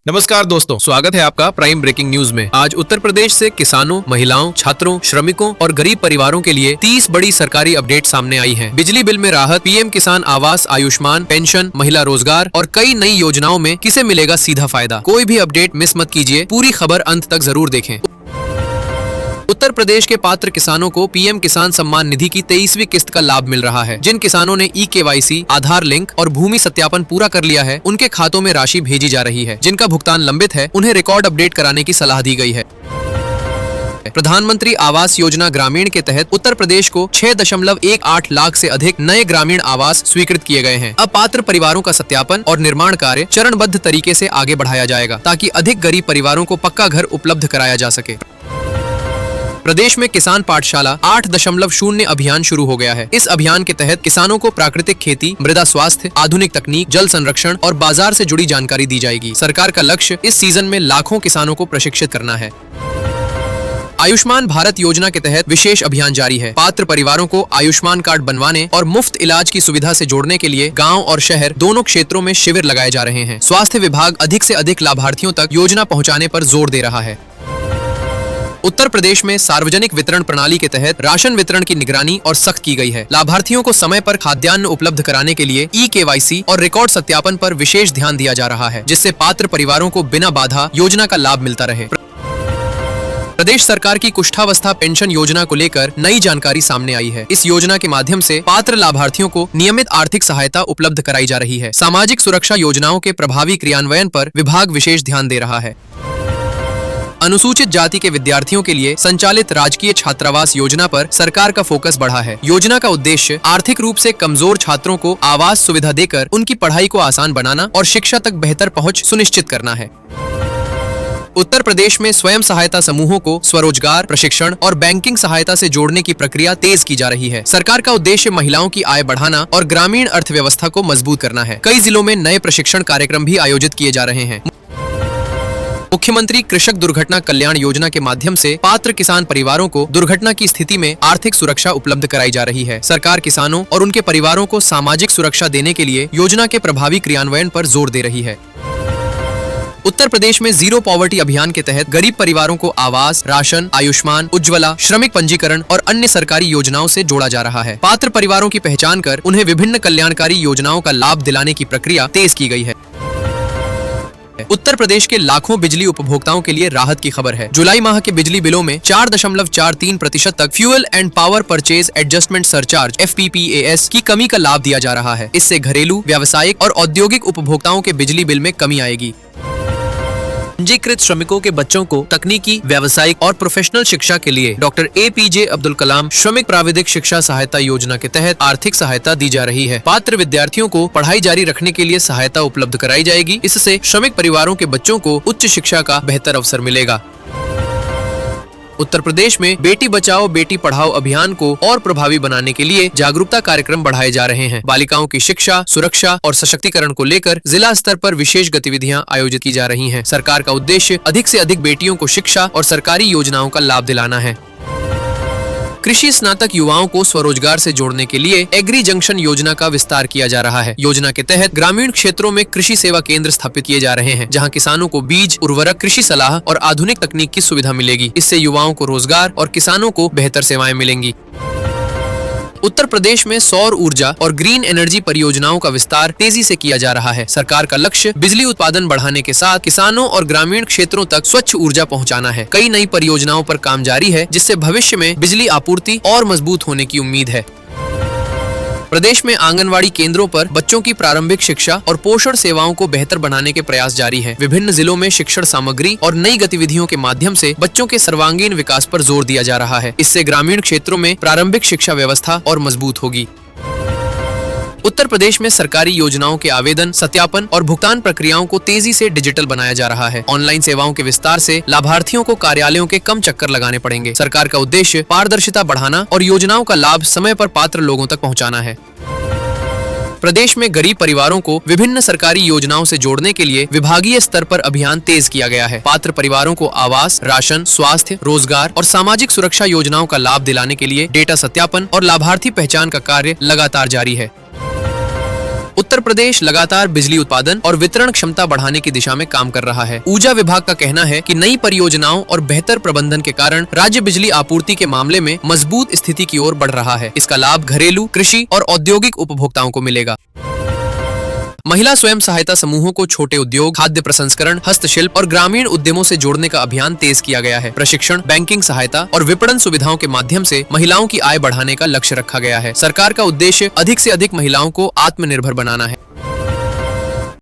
नमस्कार दोस्तों, स्वागत है आपका प्राइम ब्रेकिंग न्यूज में। आज उत्तर प्रदेश से किसानों, महिलाओं, छात्रों, श्रमिकों और गरीब परिवारों के लिए 30 बड़ी सरकारी अपडेट सामने आई हैं। बिजली बिल में राहत, पीएम किसान आवास, आयुष्मान, पेंशन, महिला रोजगार और कई नई योजनाओं में किसे मिलेगा सीधा फायदा। कोई भी अपडेट मिस मत कीजिए, पूरी खबर अंत तक जरूर देखें। उत्तर प्रदेश के पात्र किसानों को पीएम किसान सम्मान निधि की 23वीं किस्त का लाभ मिल रहा है। जिन किसानों ने ई-केवाईसी, आधार लिंक और भूमि सत्यापन पूरा कर लिया है, उनके खातों में राशि भेजी जा रही है। जिनका भुगतान लंबित है, उन्हें रिकॉर्ड अपडेट कराने की सलाह दी गई है। प्रधानमंत्री आवास योजना ग्रामीण के तहत उत्तर प्रदेश को 6.18 लाख से अधिक नए ग्रामीण आवास स्वीकृत किए गए हैं। अब पात्र परिवारों का सत्यापन और निर्माण कार्य चरणबद्ध तरीके से आगे बढ़ाया जाएगा, ताकि अधिक गरीब परिवारों को पक्का घर उपलब्ध कराया जा सके। प्रदेश में किसान पाठशाला 8.0 अभियान शुरू हो गया है। इस अभियान के तहत किसानों को प्राकृतिक खेती, मृदा स्वास्थ्य, आधुनिक तकनीक, जल संरक्षण और बाजार से जुड़ी जानकारी दी जाएगी। सरकार का लक्ष्य इस सीजन में लाखों किसानों को प्रशिक्षित करना है। आयुष्मान भारत योजना के तहत विशेष अभियान जारी है। पात्र परिवारों को आयुष्मान कार्ड बनवाने और मुफ्त इलाज की सुविधा से जोड़ने के लिए गांव और शहर दोनों क्षेत्रों में शिविर लगाए जा रहे हैं। स्वास्थ्य विभाग अधिक से अधिक लाभार्थियों तक योजना पहुंचाने पर जोर दे रहा है। उत्तर प्रदेश में सार्वजनिक वितरण प्रणाली के तहत राशन वितरण की निगरानी और सख्त की गई है। लाभार्थियों को समय पर खाद्यान्न उपलब्ध कराने के लिए ई-केवाईसी और रिकॉर्ड सत्यापन पर विशेष ध्यान दिया जा रहा है, जिससे पात्र परिवारों को बिना बाधा योजना का लाभ मिलता रहे। प्रदेश सरकार की कुष्ठावस्था पेंशन योजना को लेकर नई जानकारी सामने आई है। इस योजना के माध्यम से पात्र लाभार्थियों को नियमित आर्थिक सहायता उपलब्ध कराई जा रही है। सामाजिक सुरक्षा योजनाओं के प्रभावी क्रियान्वयन पर विभाग विशेष ध्यान दे रहा है। अनुसूचित जाति के विद्यार्थियों के लिए संचालित राजकीय छात्रावास योजना पर सरकार का फोकस बढ़ा है। योजना का उद्देश्य आर्थिक रूप से कमजोर छात्रों को आवास सुविधा देकर उनकी पढ़ाई को आसान बनाना और शिक्षा तक बेहतर पहुंच सुनिश्चित करना है। उत्तर प्रदेश में स्वयं सहायता समूहों को स्वरोजगार, प्रशिक्षण और बैंकिंग सहायता से जोड़ने की प्रक्रिया तेज की जा रही है। सरकार का उद्देश्य महिलाओं की आय बढ़ाना और ग्रामीण अर्थव्यवस्था को मजबूत करना है। कई जिलों में नए प्रशिक्षण कार्यक्रम भी आयोजित किए जा रहे हैं। मुख्यमंत्री कृषक दुर्घटना कल्याण योजना के माध्यम से पात्र किसान परिवारों को दुर्घटना की स्थिति में आर्थिक सुरक्षा उपलब्ध कराई जा रही है। सरकार किसानों और उनके परिवारों को सामाजिक सुरक्षा देने के लिए योजना के प्रभावी क्रियान्वयन पर जोर दे रही है। उत्तर प्रदेश में जीरो पॉवर्टी अभियान के तहत गरीब परिवारों को आवास, राशन, आयुष्मान, उज्ज्वला, श्रमिक पंजीकरण और अन्य सरकारी योजनाओं से जोड़ा जा रहा है। पात्र परिवारों की पहचान कर उन्हें विभिन्न कल्याणकारी योजनाओं का लाभ दिलाने की प्रक्रिया तेज की गई है। उत्तर प्रदेश के लाखों बिजली उपभोक्ताओं के लिए राहत की खबर है। जुलाई माह के बिजली बिलों में 4.43% तक fuel and power purchase adjustment surcharge FPPAS की कमी का लाभ दिया जा रहा है। इससे घरेलू, व्यावसायिक और औद्योगिक उपभोक्ताओं के बिजली बिल में कमी आएगी। पंजीकृत श्रमिकों के बच्चों को तकनीकी, व्यावसायिक और प्रोफेशनल शिक्षा के लिए डॉक्टर APJ अब्दुल कलाम श्रमिक प्राविधिक शिक्षा सहायता योजना के तहत आर्थिक सहायता दी जा रही है। पात्र विद्यार्थियों को पढ़ाई जारी रखने के लिए सहायता उपलब्ध कराई जाएगी। इससे श्रमिक परिवारों के बच्चों को उच्च शिक्षा का बेहतर अवसर मिलेगा। उत्तर प्रदेश में बेटी बचाओ बेटी पढ़ाओ अभियान को और प्रभावी बनाने के लिए जागरूकता कार्यक्रम बढ़ाए जा रहे हैं। बालिकाओं की शिक्षा, सुरक्षा और सशक्तिकरण को लेकर जिला स्तर पर विशेष गतिविधियां आयोजित की जा रही हैं। सरकार का उद्देश्य अधिक से अधिक बेटियों को शिक्षा और सरकारी योजनाओं का लाभ दिलाना है। कृषि स्नातक युवाओं को स्वरोजगार से जोड़ने के लिए एग्री जंक्शन योजना का विस्तार किया जा रहा है। योजना के तहत ग्रामीण क्षेत्रों में कृषि सेवा केंद्र स्थापित किए जा रहे हैं, जहां किसानों को बीज, उर्वरक, कृषि सलाह और आधुनिक तकनीक की सुविधा मिलेगी। इससे युवाओं को रोजगार और किसानों को बेहतर सेवाएं मिलेंगी। उत्तर प्रदेश में सौर ऊर्जा और ग्रीन एनर्जी परियोजनाओं का विस्तार तेजी से किया जा रहा है। सरकार का लक्ष्य बिजली उत्पादन बढ़ाने के साथ किसानों और ग्रामीण क्षेत्रों तक स्वच्छ ऊर्जा पहुंचाना है। कई नई परियोजनाओं पर काम जारी है, जिससे भविष्य में बिजली आपूर्ति और मजबूत होने की उम्मीद है। प्रदेश में आंगनवाड़ी केंद्रों पर बच्चों की प्रारंभिक शिक्षा और पोषण सेवाओं को बेहतर बनाने के प्रयास जारी हैं। विभिन्न जिलों में शिक्षण सामग्री और नई गतिविधियों के माध्यम से बच्चों के सर्वांगीण विकास पर जोर दिया जा रहा है। इससे ग्रामीण क्षेत्रों में प्रारंभिक शिक्षा व्यवस्था और मजबूत होगी। उत्तर प्रदेश में सरकारी योजनाओं के आवेदन, सत्यापन और भुगतान प्रक्रियाओं को तेजी से डिजिटल बनाया जा रहा है। ऑनलाइन सेवाओं के विस्तार से लाभार्थियों को कार्यालयों के कम चक्कर लगाने पड़ेंगे। सरकार का उद्देश्य पारदर्शिता बढ़ाना और योजनाओं का लाभ समय पर पात्र लोगों तक पहुंचाना है। प्रदेश में गरीब परिवारों को विभिन्न सरकारी योजनाओं से जोड़ने के लिए विभागीय स्तर पर अभियान तेज किया गया है। पात्र परिवारों को आवास, राशन, स्वास्थ्य, रोजगार और सामाजिक सुरक्षा योजनाओं का लाभ दिलाने के लिए डेटा सत्यापन और लाभार्थी पहचान का कार्य लगातार जारी है। उत्तर प्रदेश लगातार बिजली उत्पादन और वितरण क्षमता बढ़ाने की दिशा में काम कर रहा है। ऊर्जा विभाग का कहना है कि नई परियोजनाओं और बेहतर प्रबंधन के कारण राज्य बिजली आपूर्ति के मामले में मजबूत स्थिति की ओर बढ़ रहा है। इसका लाभ घरेलू, कृषि और औद्योगिक उपभोक्ताओं को मिलेगा। महिला स्वयं सहायता समूहों को छोटे उद्योग, खाद्य प्रसंस्करण, हस्तशिल्प और ग्रामीण उद्यमों से जोड़ने का अभियान तेज किया गया है। प्रशिक्षण, बैंकिंग सहायता और विपणन सुविधाओं के माध्यम से महिलाओं की आय बढ़ाने का लक्ष्य रखा गया है। सरकार का उद्देश्य अधिक से अधिक महिलाओं को आत्मनिर्भर बनाना है।